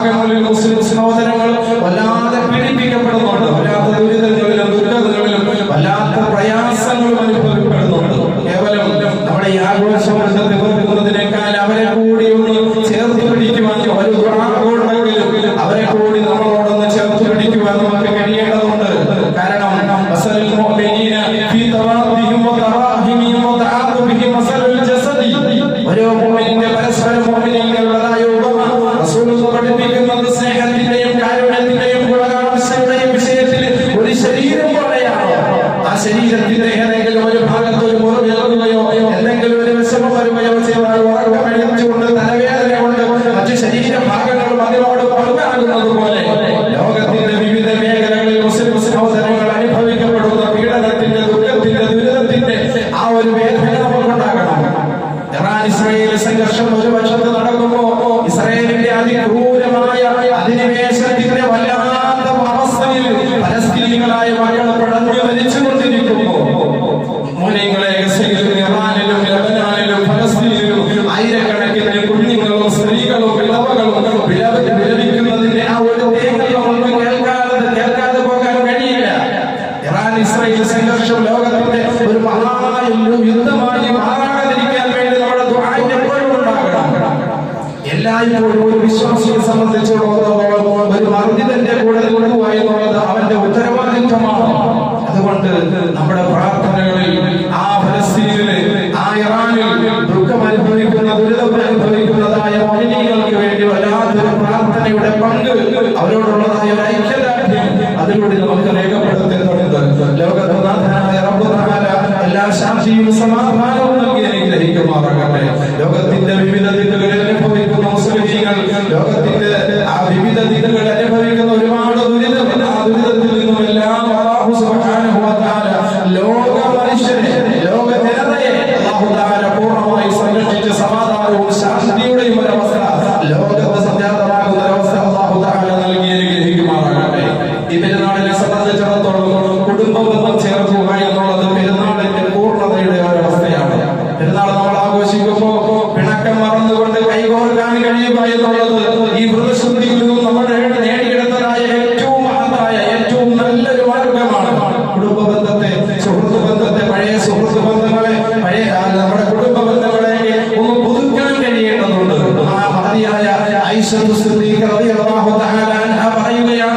മുസ്ലിം സഹോദരങ്ങൾ വല്ലാതെ പീഡിപ്പിക്കപ്പെടുന്നുണ്ട്, വല്ലാത്ത ദുരിതങ്ങളിലും ദുരിതങ്ങളിലും വല്ലാത്ത പ്രയാസങ്ങളും അനുഭവപ്പെടുന്നുണ്ട്. കേവലം നമ്മുടെ ഈ ആഘോഷം ബന്ധപ്പെടുന്നതിനേക്കാൾ അവരെ കൂടി ഒന്ന് ചേർത്ത് പിടിക്കുവാൻ ഒരു ഉണ്ടെങ്കിലും അവരെ കൂടി നമ്മളോടൊന്ന് ചേർത്ത് പിടിക്കുവാൻ നമുക്ക് കഴിയേണ്ടതുണ്ട്. കാരണം ഓരോ മുഅ്മിനിന്റെ പരസ്പരം മുഅ്മിനീങ്ങളുടേതായ ഉപമ റസൂലുള്ളാഹി പഠിപ്പിക്കുന്നത് സ്നേഹത്തിന്റെയും കാരുണ്യത്തിന്റെയും ഗുണകാംക്ഷയുടെയും വിഷയത്തിൽ ഒരു ശരീരം പോലെയാണ്. ആ ശരീരത്തിന്റെ ഏതെങ്കിലും ഒരു ഭാഗത്ത് ഒരു മുറിവേൽക്കുകയോ എന്തെങ്കിലും ഒരു വിഷമം വരുകയോ ചെയ്താൽ ഉറക്കം കഴിച്ചുകൊണ്ട് തലവേദന കൊണ്ട് മറ്റു ശരീരഭാഗങ്ങളും അതിനോട് പങ്കാകുന്നത് പോലെ ലോകത്തിന്റെ വിവിധ മേഖലകളിൽ മുസ്ലിം സഹോദരങ്ങൾ അനുഭവിക്കപ്പെടുന്ന പീഡനത്തിന്റെ ദുഃഖത്തിന്റെ ദുരിതത്തിന്റെ ആ ഒരു വേദന നമുക്കുണ്ടാകണം. ഇറാൻ ഇസ്രായേൽ സംഘർഷം ഒരു വശത്ത് നടക്കുമ്പോ ഇസ്രായേലിന്റെ അതിക്രൂരമായ അധിനിവേശത്തിന്റെ വല്ലാത്ത അവസ്ഥയിൽ പലസ്തീനികളായ മക്കൾ പടഞ്ഞു മരിച്ചുകൊണ്ടിരിക്കുമ്പോ മൂല്യങ്ങളെ ഗസയിലും ഇറാനിലും ലബനാനിലും ഫലസ്തീനിലും ആയിരക്കണക്കിന് കുഞ്ഞുങ്ങളും സ്ത്രീകളും വിളവകളും വിലപിക്കുന്നതിന്റെ ആ ഒരു തേങ്ങൽ നമുക്ക് കേൾക്കാതെ പോകാൻ കഴിയില്ല. ഇറാൻ ഇസ്രായേൽ സംഘർഷം ലോകത്തിന്റെ ഒരു യുദ്ധമായി മാറാതിരിക്കാൻ വേണ്ടി നമ്മുടെ ദുആഇന്റെ എപ്പോഴും ഉണ്ടാകണം. എല്ലായ്പ്പോഴും ഒരു വിശ്വാസിയെ സംബന്ധിച്ചിടത്തോളം ഒരു മർദ്ദിതന്റെ കൂടെ നിൽക്കുക എന്നുള്ളത് അവന്റെ ഉത്തരവാദിത്വമാണ്. അതുകൊണ്ട് നമ്മുടെ പ്രാർത്ഥനകളിൽ ആ ഫലസ്തീനിലെ ആ ഇറാനിൽ ദുഃഖം അനുഭവിക്കുന്ന ദുരിതം അനുഭവിക്കുന്നതായ മുഅ്മിനീങ്ങൾക്ക് വേണ്ടി വല്ലാത്തൊരു പ്രാർത്ഥനയുടെ പങ്ക് അവരോടുള്ളതായ ഒരു ഐക്യദാർഢ്യം അതിലൂടെ നമുക്ക് രേഖപ്പെടുത്തേണ്ടതുണ്ട്. ലോകനാഥനായ റബ്ബ് തആല എല്ലാ ശാന്തിയും സമാധാനവും നൽകി അനുഗ്രഹിക്കുമാറാകട്ടെ. ലോകത്തിന്റെ വിവിധ ദിക്കുകളിൽ അനുഭവിക്കുന്ന മുസ്ലിമീങ്ങൾ ലോകത്തിന്റെ ആ വിവിധ ദിക്കുകൾ അനുഭവിക്കുന്ന ഒരുപാട് ദുരിതം, ആ ദുരിതത്തിൽ നിന്നുമെല്ലാം അല്ലാഹു സുബ്ഹാനഹു വ തആല ലോക മനുഷ്യരെ ലോക ജനതയെ അല്ലാഹു തആല പൂർണ്ണമായി സംരക്ഷിച്ച് സമാധാനവും ശാന്തിയുടെയും ഒരവസ്ഥ ലോകത്ത് സംജാതമാകുന്ന ഒരവസ്ഥ അല്ലാഹു തആല നൽകി അനുഗ്രഹിക്കുമാറാകട്ടെ. ഈ പെരുന്നാളിനെ സംബന്ധിച്ചിടത്തോളം കുടുംബബന്ധം ചേർക്കുക എന്നുള്ളത് പെരുന്നാളിന്റെ പൂർണ്ണതയുടെ ഒരവസ്ഥയാണ്. പെരുന്നാൾ നമ്മൾ ആഘോഷിക്കുമ്പോൾ പിണക്കം മറന്നുകൊണ്ട് കൈകോർക്കാൻ കഴിയുക എന്നുള്ളത് ഈ വ്രതശുദ്ധിയിൽ നിന്നും നമ്മൾ നേടിയെടുത്തതായ ഏറ്റവും മഹത്തായ ഏറ്റവും നല്ലൊരു മാർഗമാണ്. കുടുംബബന്ധത്തെ, സുഹൃത്ത് ബന്ധത്തെ, പഴയ സുഹൃത്ത് ബന്ധങ്ങളെ, പഴയ നമ്മുടെ കുടുംബ ബന്ധങ്ങളെ ഒന്ന് പുതുക്കാൻ കഴിയേണ്ടതുണ്ട്. ആ മഹതിയായ ആയിഷ സിദ്ദീഖ റളിയല്ലാഹു തആല അൻഹ പറയുകയാണ്,